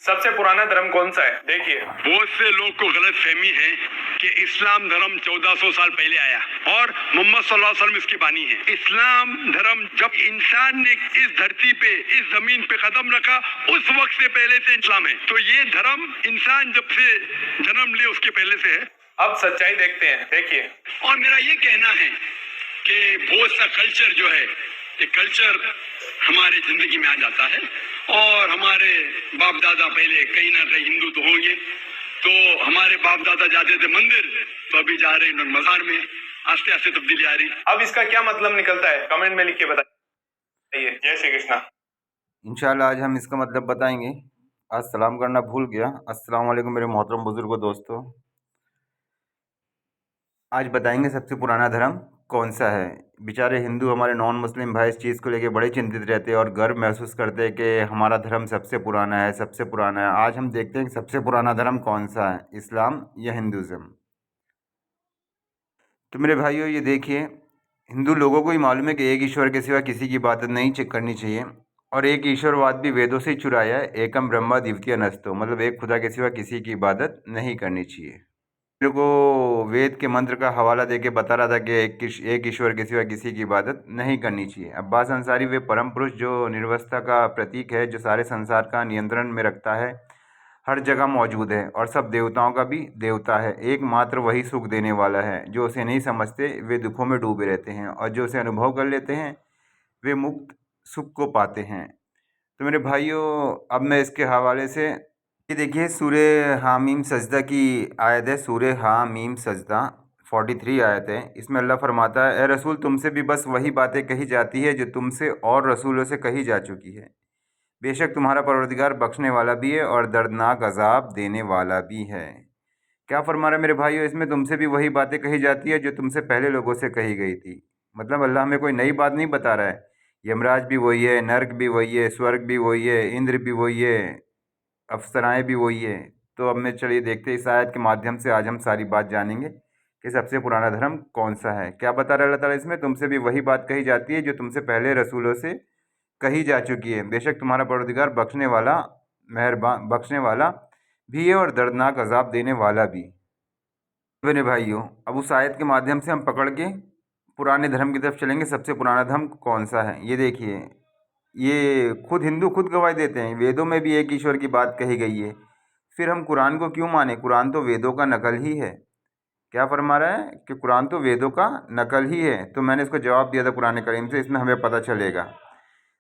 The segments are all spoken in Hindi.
सबसे पुराना धर्म कौन सा है? देखिए, बहुत से लोग को गलत फहमी है कि इस्लाम धर्म 1400 साल पहले आया और मोहम्मद सल्लल्लाहु अलैहि वसल्लम इसकी बानी है। इस्लाम धर्म जब इंसान ने इस धरती पे, इस जमीन पे कदम रखा, उस वक्त से पहले से इस्लाम है। तो ये धर्म इंसान जब से जन्म ले उसके पहले से है। अब सच्चाई देखते हैं। देखिए, और मेरा ये कहना है कि बहुत सा कल्चर जो है, ये कल्चर हमारे जिंदगी में आ जाता है और हमारे बाप दादा पहले कहीं ना कहीं हिंदू तो होंगे, तो हमारे बाप दादा जाते थे मंदिर, तो अभी जा रहे हैं मजार में। आस्ते आस्ते तब्दीली आ रही। अब इसका क्या मतलब निकलता है, कमेंट में लिख के बताइए। जय श्री कृष्णा। इंशाल्लाह आज हम इसका मतलब बताएंगे। आज सलाम करना भूल गया। अस्सलाम वालेकुम मेरे मोहतरम बुजुर्गों, दोस्तों। आज बताएंगे सबसे पुराना धर्म कौन सा है। बेचारे हिंदू, हमारे नॉन मुस्लिम भाई इस चीज़ को लेके बड़े चिंतित रहते हैं और गर्व महसूस करते हैं कि हमारा धर्म सबसे पुराना है, सबसे पुराना है। आज हम देखते हैं कि सबसे पुराना धर्म कौन सा है, इस्लाम या हिंदुज़म। तो मेरे भाइयों, ये देखिए, हिंदू लोगों को ही मालूम है कि एक ईश्वर के सिवा किसी की इबादत नहीं करनी चाहिए और एक ईश्वरवाद भी वेदों से ही चुराया है। एकम ब्रह्मा द्वितीय नस्तु, मतलब एक खुदा के सिवा किसी की इबादत नहीं करनी चाहिए। मेरे को वेद के मंत्र का हवाला देके बता रहा था कि एक ईश्वर के सिवा किसी की इबादत नहीं करनी चाहिए। अब्बास अंसारी वे परम पुरुष जो निर्वस्ता का प्रतीक है, जो सारे संसार का नियंत्रण में रखता है, हर जगह मौजूद है और सब देवताओं का भी देवता है। एकमात्र वही सुख देने वाला है। जो उसे नहीं समझते वे दुखों में डूबे रहते हैं और जो उसे अनुभव कर लेते हैं वे मुक्त सुख को पाते हैं। तो मेरे भाइयों, अब मैं इसके हवाले से ये देखिए, सूरे हामीम सजदा की आयत है। सूरे हामीम सजदा 43 आयत है। इसमें अल्लाह फरमाता है, ए रसूल, तुमसे भी बस वही बातें कही जाती है जो तुमसे और रसूलों से कही जा चुकी है। बेशक तुम्हारा परवरदिगार बख्शने वाला भी है और दर्दनाक अजाब देने वाला भी है। क्या फरमा रहा है मेरे भाइयों, इसमें तुमसे भी वही बातें कही जाती है जो तुमसे पहले लोगों से कही गई थी। मतलब अल्लाह हमें कोई नई बात नहीं बता रहा है। यमराज भी वही है, नर्क भी वही है, स्वर्ग भी वही है, इंद्र भी वही है, अप्सराएं भी वही है। तो अब मैं चलिए देखते हैं, इस आयत के माध्यम से आज हम सारी बात जानेंगे कि सबसे पुराना धर्म कौन सा है। क्या बता रहा है अल्लाह ताला इसमें, तुमसे भी वही बात कही जाती है जो तुमसे पहले रसूलों से कही जा चुकी है। बेशक तुम्हारा परवरदिगार बख्शने वाला, मेहरबान, बख्शने वाला भी है और दर्दनाक अजाब देने वाला भी। मेरे भाइयों, अब उस आयत के माध्यम से हम पकड़ के पुराने धर्म की तरफ चलेंगे। सबसे पुराना धर्म कौन सा है, ये देखिए। ये खुद हिंदू खुद गवाही देते हैं, वेदों में भी एक ईश्वर की बात कही गई है। फिर हम कुरान को क्यों माने? कुरान तो वेदों का नकल ही है। क्या फरमा रहा है कि कुरान तो वेदों का नकल ही है। तो मैंने इसको जवाब दिया था कुरान करीम से, इसमें हमें पता चलेगा।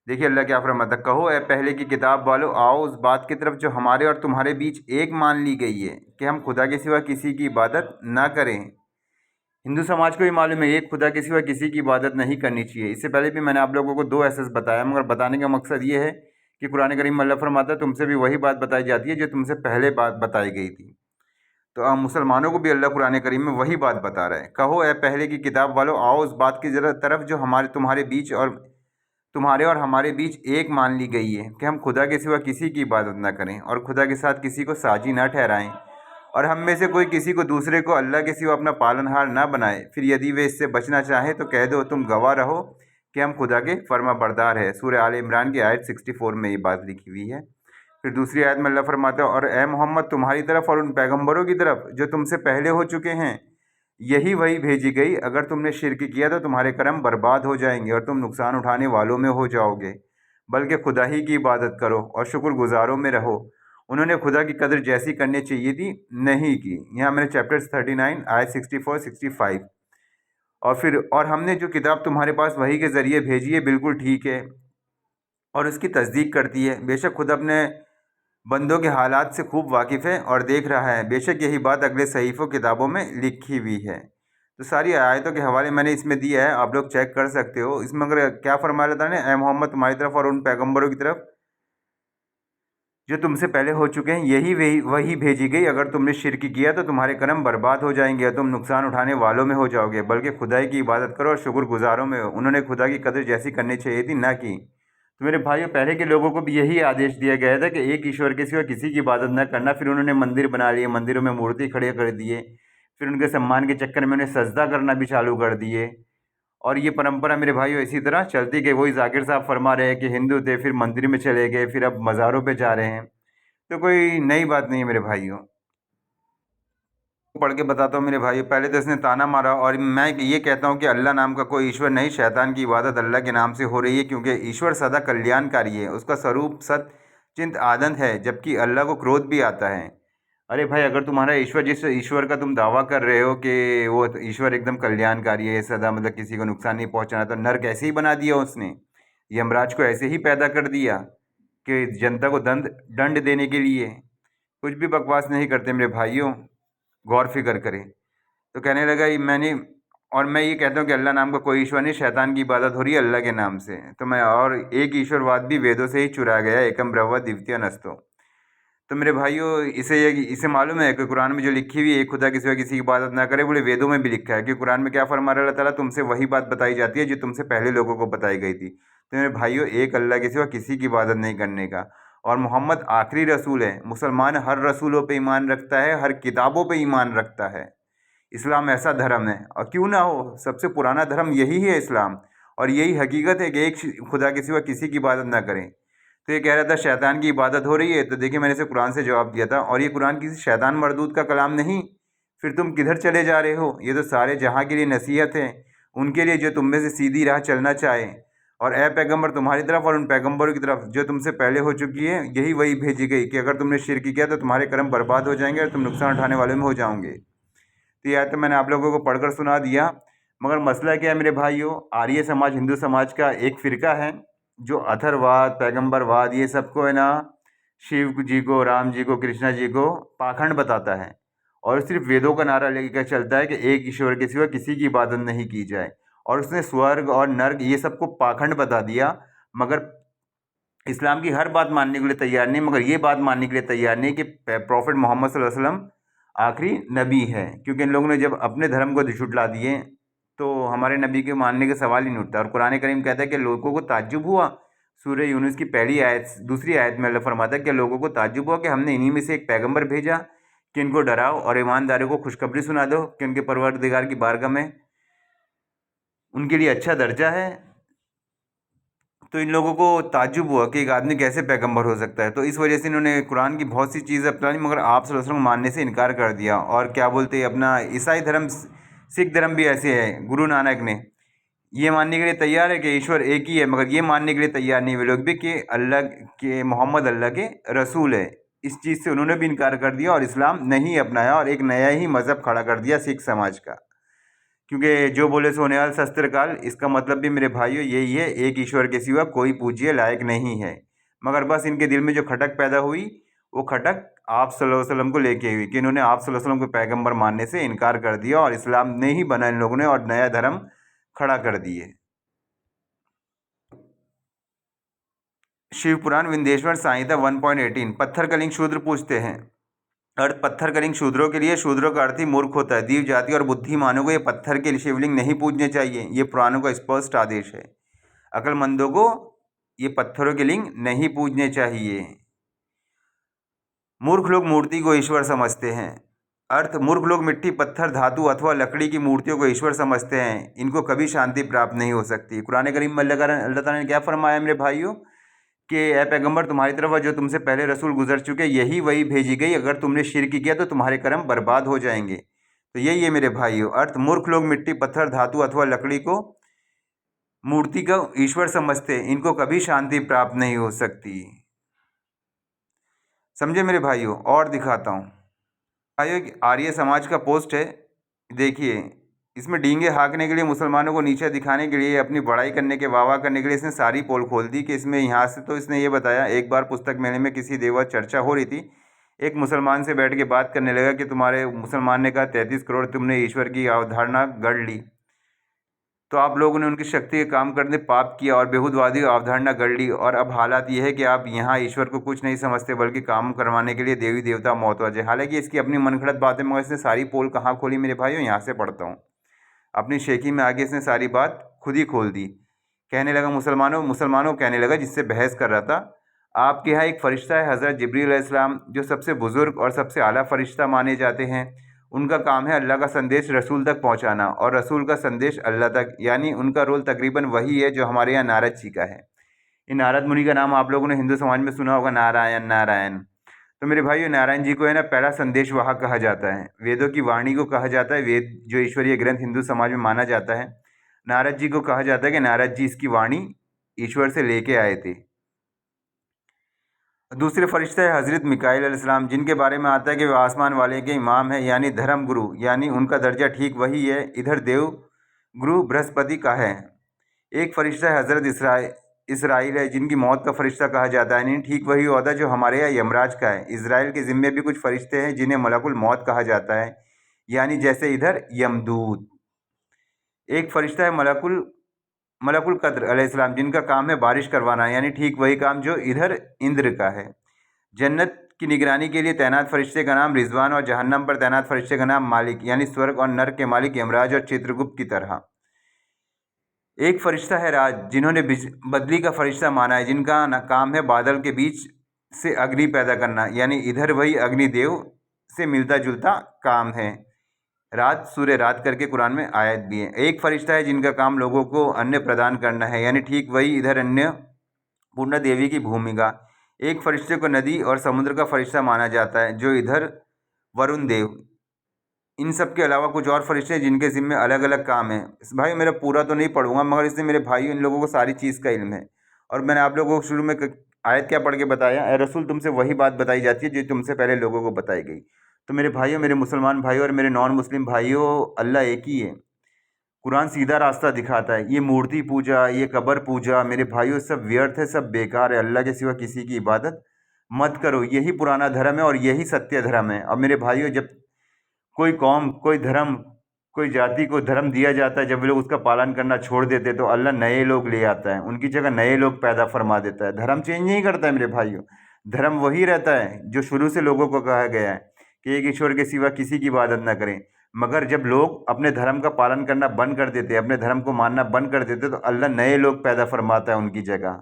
देखिए अल्लाह क्या फरमाता, कहो ए पहले की किताब वालों, आओ उस बात की तरफ जो हमारे और तुम्हारे बीच एक मान ली गई है कि हम खुदा के सिवा किसी की इबादत ना करें। हिंदू समाज को भी मालूम है एक खुदा के सिवा किसी की इबादत नहीं करनी चाहिए। इससे पहले भी मैंने आप लोगों को दो एसेस बताया, मगर बताने का मकसद ये है कि कुरान करीम में अल्लाह फरमाता है, तुमसे भी वही बात बताई जाती है जो तुमसे पहले बात बताई गई थी। तो अब मुसलमानों को भी अल्लाह कुरान करीम में वही बात बता रहा है, कहो ए पहले की किताब वालों, आओ उस बात की तरफ जो तुम्हारे और हमारे बीच एक मान ली गई है कि हम खुदा के सिवा किसी की इबादत ना करें और खुदा के साथ किसी को साझी ना ठहराएं, और हम में से कोई किसी को दूसरे को अल्लाह के सिवा अपना पालनहार ना बनाए। फिर यदि वे इससे बचना चाहें तो कह दो, तुम गवाह रहो कि हम खुदा के फर्मा बरदार है। सूरह आल इमरान की आयत 64 में ये बात लिखी हुई है। फिर दूसरी आयत में अल्लाह फरमाता है, और ए मोहम्मद, तुम्हारी तरफ और उन पैगम्बरों की तरफ जो तुमसे पहले हो चुके हैं यही वही भेजी गई। अगर तुमने शिर्क किया तो तुम्हारे कर्म बर्बाद हो जाएंगे और तुम नुकसान उठाने वालों में हो जाओगे। बल्कि खुदा ही की इबादत करो और शुक्रगुजारों में रहो। उन्होंने खुदा की कदर जैसी करनी चाहिए थी नहीं की। यहाँ मैंने चैप्टर 39 आयत 64 65। और फिर, और हमने जो किताब तुम्हारे पास वही के ज़रिए भेजी है बिल्कुल ठीक है और उसकी तस्दीक करती है। बेशक खुद अपने बंदों के हालात से खूब वाकिफ़ है और देख रहा है। बेशक यही बात अगले सहीफ़ों किताबों में लिखी हुई है। तो सारी आयतों के हवाले मैंने इसमें दिया है, आप लोग चेक कर सकते हो। इसमें अगर क्या फरमाया था ने, ए मोहम्मद, तुम्हारी तरफ और उन पैगम्बरों की तरफ जो तुमसे पहले हो चुके हैं यही वही भेजी गई। अगर तुमने शिर्क किया तो तुम्हारे कर्म बर्बाद हो जाएंगे और तुम नुकसान उठाने वालों में हो जाओगे। बल्कि खुदाई की इबादत करो और शुक्रगुजारों में हो। उन्होंने खुदा की कदर जैसी करनी चाहिए थी ना की। तो मेरे भाइयों, पहले के लोगों को भी यही आदेश दिया गया था कि एक ईश्वर के सिवा किसी की इबादत न करना। फिर उन्होंने मंदिर बना लिए, मंदिरों में मूर्ति खड़े कर दिए, फिर उनके सम्मान के चक्कर में उन्हें सजदा करना भी चालू कर दिए। और ये परंपरा मेरे भाइयों इसी तरह चलती गई। वही जाकिर साहब फरमा रहे हैं कि हिंदू थे, फिर मंदिर में चले गए, फिर अब मज़ारों पे जा रहे हैं। तो कोई नई बात नहीं है मेरे भाइयों। पढ़ के बताता हूँ मेरे भाइयों। पहले तो इसने ताना मारा और मैं ये कहता हूँ कि अल्लाह नाम का कोई ईश्वर नहीं, शैतान की इबादत अल्लाह के नाम से हो रही है, क्योंकि ईश्वर सदा कल्याणकारी है, उसका स्वरूप सत चिंत आनंद है, जबकि अल्लाह को क्रोध भी आता है। अरे भाई, अगर तुम्हारा ईश्वर, जिस ईश्वर का तुम दावा कर रहे हो कि वो ईश्वर एकदम कल्याणकारी है, सदा मतलब किसी को नुकसान नहीं पहुंचाना, तो नर्क ऐसे ही बना दिया उसने, यमराज को ऐसे ही पैदा कर दिया कि जनता को दंड दंड देने के लिए। कुछ भी बकवास नहीं करते मेरे भाइयों, गौर फिक्र करें। तो कहने लगा ये मैंने, और मैं ये कहता हूँ कि अल्लाह नाम का कोई ईश्वर नहीं, शैतान की इबादत हो रही है अल्लाह के नाम से। तो मैं, और एक ईश्वरवाद भी वेदों से ही चुराया गया है, एकम ब्रह्म द्वितीय नस्तो। तो मेरे भाइयों, इसे मालूम है कि कुरान में जो लिखी हुई है, एक खुदा के सिवा किसी की इबादत ना करे, बोले वेदों में भी लिखा है कि कुरान में क्या फरमा रहा है अल्लाह ताला, तुमसे वही बात बताई जाती है जो तुमसे पहले लोगों को बताई गई थी। तो मेरे भाइयों, एक अल्लाह के सिवा किसी की इबादत नहीं करने का। और मोहम्मद आखिरी रसूल है। मुसलमान हर रसूलों पे ईमान रखता है, हर किताबों पे ईमान रखता है। इस्लाम ऐसा धर्म है, और क्यों ना हो, सबसे पुराना धर्म यही है इस्लाम। और यही हकीकत है कि एक खुदा के सिवा किसी की इबादत ना करें। तो ये कह रहा था शैतान की इबादत हो रही है, तो देखिए मैंने इसे कुरान से जवाब दिया था, और ये कुरान किसी शैतान मरदूद का कलाम नहीं। फिर तुम किधर चले जा रहे हो? ये तो सारे जहाँ के लिए नसीहत है, उनके लिए जो तुम में से सीधी राह चलना चाहे। और ए पैगंबर, तुम्हारी तरफ और उन पैगंबरों की तरफ जो तुमसे पहले हो चुकी है, यही वही भेजी गई कि अगर तुमने शिरक किया तो तुम्हारे कर्म बर्बाद हो जाएंगे और तुम नुकसान उठाने वाले में हो जाओगे। तो यह तो मैंने आप लोगों को पढ़कर सुना दिया। मगर मसला क्या है मेरे भाइयों, आर्य समाज हिंदू समाज का एक फ़िरका है जो अथर्ववाद, पैगंबरवाद, ये सबको है ना, शिव जी को, राम जी को, कृष्णा जी को पाखंड बताता है, और सिर्फ वेदों का नारा लेकर चलता है कि एक ईश्वर के सिवा किसी की इबादत नहीं की जाए। और उसने स्वर्ग और नर्क ये सबको पाखंड बता दिया। मगर इस्लाम की हर बात मानने के लिए तैयार नहीं, मगर ये बात मानने के लिए तैयार नहीं कि प्रॉफिट मोहम्मद सल्लल्लाहु अलैहि वसल्लम आखिरी नबी है। क्योंकि इन लोगों ने जब अपने धर्म को झुठला दिए, तो हमारे नबी के मानने का सवाल ही नहीं उठता। और कुरान करीम कहता है कि लोगों को ताज्जुब हुआ, सूरह यूनुस की पहली आयत, दूसरी आयत में अल्लाह फरमाता है कि लोगों को ताज्जुब हुआ कि हमने इन्हीं में से एक पैगंबर भेजा कि इनको डराओ और ईमानदारों को खुशखबरी सुना दो कि उनके परवरदिगार की बारगाह में उनके लिए अच्छा दर्जा है। तो इन लोगों को ताज्जुब हुआ कि एक आदमी कैसे पैगंबर हो सकता है। तो इस वजह से इन्होंने कुरान की बहुत सी चीज़ें अपनाई, मगर आप सल्लल्लाहु अलैहि वसल्लम मानने से इनकार कर दिया। और क्या बोलते हैं, अपना ईसाई धर्म, सिख धर्म भी ऐसे है। गुरु नानक ने ये मानने के लिए तैयार है कि ईश्वर एक ही है, मगर ये मानने के लिए तैयार नहीं वे लोग भी कि अल्लाह के, मोहम्मद अल्लाह के रसूल है। इस चीज़ से उन्होंने भी इनकार कर दिया और इस्लाम नहीं अपनाया, और एक नया ही मज़हब खड़ा कर दिया सिख समाज का। क्योंकि जो बोले सो होने वाला शस्त्र काल, इसका मतलब भी मेरे भाइयों यही है, एक ईश्वर के सिवा कोई पूज्य लायक नहीं है। मगर बस इनके दिल में जो खटक पैदा हुई, वो खटक आप सल्लल्लाहु अलैहि वसल्लम को लेके हुई कि इन्होंने आप सल्लल्लाहु अलैहि वसल्लम को पैगंबर मानने से इनकार कर दिया, और इस्लाम नहीं बना इन लोगों ने, और नया धर्म खड़ा कर दिए। शिवपुराण विंध्येश्वर संहिता 1.18। पत्थर कलिंग शूद्र पूछते हैं। अर्थ पत्थर कलिंग शूद्रों के लिए, शूद्रों का अर्थ ही मूर्ख होता है। दीव जाति और बुद्धिमानों को ये पत्थर के शिवलिंग नहीं पूजने चाहिए, ये पुराणों का स्पष्ट आदेश है। अक्लमंदों को ये पत्थरों के लिंग नहीं पूजने चाहिए। मूर्ख लोग मूर्ति को ईश्वर समझते हैं। अर्थ मूर्ख लोग मिट्टी, पत्थर, धातु अथवा लकड़ी की मूर्तियों को ईश्वर समझते हैं, इनको कभी शांति प्राप्त नहीं हो सकती। कुरान करीम में अल्लाह ताला ने क्या फरमाया मेरे भाइयों कि ए पैगंबर, तुम्हारी तरफ जो तुमसे पहले रसूल गुजर चुके, यही वही भेजी गई, अगर तुमने शिरक किया तो तुम्हारे कर्म बर्बाद हो जाएंगे। तो यही है मेरे भाइयों अर्थ। मूर्ख लोग मिट्टी, पत्थर, धातु अथवा लकड़ी को, मूर्ति को ईश्वर समझते, इनको कभी शांति प्राप्त नहीं हो सकती। समझे मेरे भाइयों? और दिखाता हूँ भाइयों, आर्य समाज का पोस्ट है, देखिए। इसमें डींगे हाँकने के लिए, मुसलमानों को नीचे दिखाने के लिए, अपनी बड़ाई करने के, वाह करने के लिए इसने सारी पोल खोल दी कि इसमें यहाँ से। तो इसने ये बताया, एक बार पुस्तक मेले में किसी देवा चर्चा हो रही थी, एक मुसलमान से बैठ के बात करने लगा कि तुम्हारे, मुसलमान ने कहा 33 करोड़ तुमने ईश्वर की अवधारणा गढ़ ली, तो आप लोगों ने उनकी शक्ति के काम करने पाप किया और बेहुदवादी अवधारणा गढ़ ली, और अब हालात ये है कि आप यहाँ ईश्वर को कुछ नहीं समझते, बल्कि काम करवाने के लिए देवी देवता मोहताज है। हालांकि इसकी अपनी मनगढ़ंत बातें, मगर इसने सारी पोल कहाँ खोली मेरे भाइयों? यहाँ से पढ़ता हूँ। अपनी शेखी में आगे इसने सारी बात खुद ही खोल दी। कहने लगा, मुसलमानों कहने लगा, जिससे बहस कर रहा था, आपके यहाँ एक फ़रिश्ता है हज़रत जिब्रील अलैहिस्सलाम, जो सबसे बुज़ुर्ग और सबसे आला फ़रिश्ता माने जाते हैं। उनका काम है अल्लाह का संदेश रसूल तक पहुंचाना, और रसूल का संदेश अल्लाह तक, यानी उनका रोल तकरीबन वही है जो हमारे यहाँ नारद जी का है। इन नारद मुनि का नाम आप लोगों ने हिंदू समाज में सुना होगा, नारायण नारायण। तो मेरे भाइयों, नारायण जी को है ना पहला संदेश वाहक कहा जाता है, वेदों की वाणी को कहा जाता है। वेद जो ईश्वरीय ग्रंथ हिंदू समाज में माना जाता है, नारद जी को कहा जाता है कि नारद जी इसकी वाणी ईश्वर से लेके आए थे। दूसरे फरिश्ते हैं हज़रत मिकाईल अलैहिस्सलाम, जिनके बारे में आता है कि वे आसमान वाले के इमाम है, यानी धर्म गुरु, यानी उनका दर्जा ठीक वही है इधर देव गुरु बृहस्पति का है। एक फरिश्ता है हज़रत इसराइल है, जिनकी मौत का फरिश्ता कहा जाता है, यानी ठीक वही ओहदा जो हमारे यहाँ यमराज का है। इसराइल के ज़िम्मे भी कुछ फरिश्ते हैं जिन्हें मलकुल मौत कहा जाता है, यानी जैसे इधर यमदूत। एक फरिश्ता है मलकुल कद्र अलैहिस्सलाम, जिनका काम है बारिश करवाना, यानी ठीक वही काम जो इधर इंद्र का है। जन्नत की निगरानी के लिए तैनात फरिश्ते का नाम रिजवान और जहन्नम पर तैनात फरिश्ते का नाम मालिक, यानी स्वर्ग और नर्क के मालिक यमराज और चित्रगुप्त की तरह। एक फरिश्ता है राज, जिन्होंने बदली का फरिश्ता माना है, जिनका काम है बादल के बीच से अग्नि पैदा करना, यानी इधर वही अग्निदेव से मिलता जुलता काम है। रात सूर्य रात करके कुरान में आयत भी है। एक फरिश्ता है जिनका काम लोगों को अन्न प्रदान करना है, यानी ठीक वही इधर अन्न पूर्ण देवी की भूमिका। एक फरिश्ते को नदी और समुद्र का फरिश्ता माना जाता है, जो इधर वरुण देव। इन सब के अलावा कुछ और फरिश्ते हैं जिनके ज़िम्मे अलग अलग काम है। भाई मेरा पूरा तो नहीं पढ़ूंगा, मगर इससे मेरे भाई इन लोगों को सारी चीज़ का इल्म है। और मैंने आप लोगों को शुरू में आयत क्या पढ़ के बताया, ए रसूल तुमसे वही बात बताई जाती है जो तुमसे पहले लोगों को बताई गई। तो मेरे भाइयों, मेरे मुसलमान भाइयों और मेरे नॉन मुस्लिम भाइयों, अल्लाह एक ही है। कुरान सीधा रास्ता दिखाता है। ये मूर्ति पूजा, ये कब्र पूजा मेरे भाइयों सब व्यर्थ है, सब बेकार है। अल्लाह के सिवा किसी की इबादत मत करो, यही पुराना धर्म है और यही सत्य धर्म है। अब मेरे भाइयों, जब कोई कौम, कोई धर्म, कोई जाति को धर्म दिया जाता है, जब वे लोग उसका पालन करना छोड़ देते तो अल्लाह नए लोग ले आता है, उनकी जगह नए लोग पैदा फरमा देता है। धर्म चेंज नहीं करता है मेरे भाइयों, धर्म वही रहता है जो शुरू से लोगों को कहा गया है कि एक ईश्वर के सिवा किसी की इबादत न करें। मगर जब लोग अपने धर्म का पालन करना बंद कर देते, अपने धर्म को मानना बंद कर देते, तो अल्लाह नए लोग पैदा फरमाता है उनकी जगह।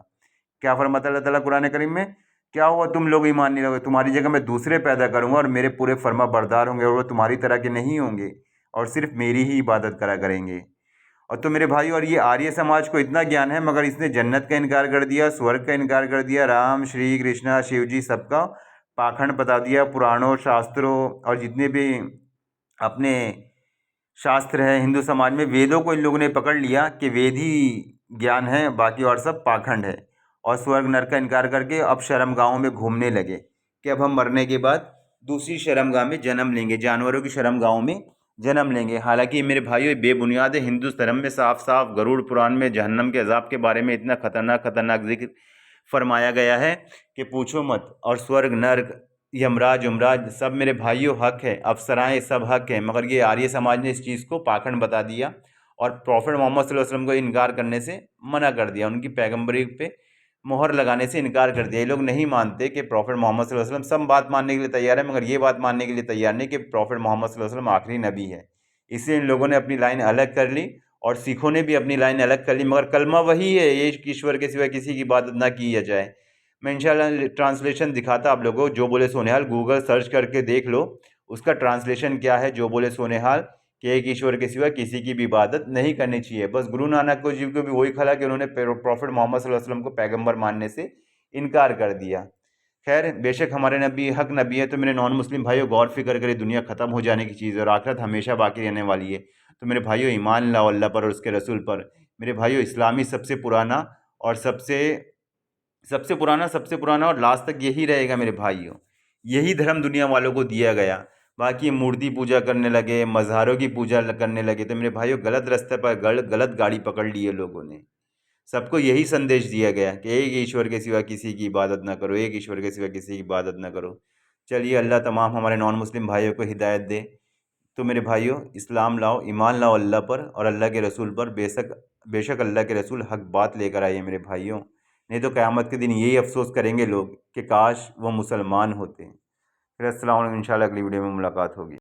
क्या फरमाता है अल्लाह ताला कुरान करीम में? क्या हुआ तुम लोग ईमान नहीं लोगे, तुम्हारी जगह मैं दूसरे पैदा करूंगा और मेरे पूरे फर्मा बरदार होंगे, और वो तुम्हारी तरह के नहीं होंगे और सिर्फ मेरी ही इबादत करा करेंगे। और तो मेरे भाई, और ये आर्य समाज को इतना ज्ञान है, मगर इसने जन्नत का इनकार कर दिया, स्वर्ग का इनकार कर दिया, राम श्री कृष्णा शिव जी सबका पाखंड बता दिया। पुराणों, शास्त्रों और जितने भी अपने शास्त्र हैं हिंदू समाज में, वेदों को इन लोगों ने पकड़ लिया कि वेद ही ज्ञान है, बाकी और सब पाखंड है। और स्वर्ग नरक का इनकार करके अब शर्मगाहों में घूमने लगे कि अब हम मरने के बाद दूसरी शर्मगाह में जन्म लेंगे, जानवरों की शर्मगाहों में जन्म लेंगे। हालांकि मेरे भाइयों, ये बेबुनियाद है। हिंदू धर्म में साफ साफ गरुड़ पुराण में जहन्नम के अजाब के बारे में इतना खतरनाक जिक्र फरमाया गया है कि पूछो मत। और स्वर्ग नर्क, यमराज उमराज सब मेरे भाइयों हक है, अफसराएँ सब हक हैं, मगर ये आर्य समाज ने इस चीज़ को पाखंड बता दिया और प्रॉफिट मोहम्मद सल्लल्लाहु अलैहि वसल्लम को इनकार करने से मना कर दिया, उनकी पैगंबरी पे मोहर लगाने से इनकार कर दिया। ये लोग नहीं मानते कि प्रॉफिट मोहम्मद सल्लल्लाहु अलैहि वसल्लम, सब बात मानने के लिए तैयार है, मगर ये बात मानने के लिए तैयार नहीं कि प्रॉफिट मोहम्मद सल्लल्लाहु अलैहि वसल्लम आखिरी नबी है। इसलिए इन लोगों ने अपनी लाइन अलग कर ली और सिखों ने भी अपनी लाइन अलग कर ली, मगर कलमा वही है, ये ईश्वर के सिवा किसी की इबादत ना की जाए। मैं इंशाल्लाह ट्रांसलेशन दिखाता आप लोगों को। जो बोले सोनेहाल, गूगल सर्च करके देख लो उसका ट्रांसलेशन क्या है। जो बोले सोनेहाल कि एक ईश्वर के सिवा किसी की भी इबादत नहीं करनी चाहिए। बस गुरु नानक को जी को भी वही खला कि उन्होंने प्रॉफिट मोहम्मद सल्लल्लाहु अलैहि वसल्लम को पैगंबर मानने से इनकार कर दिया। खैर, बेशक हमारे नबी हक नबी है, तो मेरे नॉन मुस्लिम भाइयों गौर फिक्र करें, दुनिया ख़त्म हो जाने की चीज़ है और आखिरत हमेशा बाकी रहने वाली है। तो मेरे भाइयों, ईमान लाओ अल्लाह पर और उसके रसूल पर। मेरे भाइयों, इस्लामी सबसे पुराना और सबसे पुराना और लास्ट तक यही रहेगा मेरे भाइयों। यही धर्म दुनिया वालों को दिया गया। बाकी मूर्ति पूजा करने लगे, मज़ारों की पूजा करने लगे, तो मेरे भाइयों गलत रास्ते पर गलत गाड़ी पकड़ ली है लोगों ने। सबको यही संदेश दिया गया कि एक ईश्वर के सिवा किसी की इबादत ना करो, एक ईश्वर के सिवा किसी की इबादत ना करो। चलिए, अल्लाह तमाम हमारे नॉन मुस्लिम भाइयों को हिदायत दे। तो मेरे भाइयों, इस्लाम लाओ, ईमान लाओ अल्लाह पर और अल्लाह के रसूल पर। बेशक अल्लाह के रसूल हक बात लेकर आइए मेरे भाइयों, नहीं तो क़यामत के दिन यही अफसोस करेंगे लोग कि काश वो मुसलमान होते। फिर अस्सलाम वालेकुम, इंशाल्लाह अगली वीडियो में मुलाकात होगी।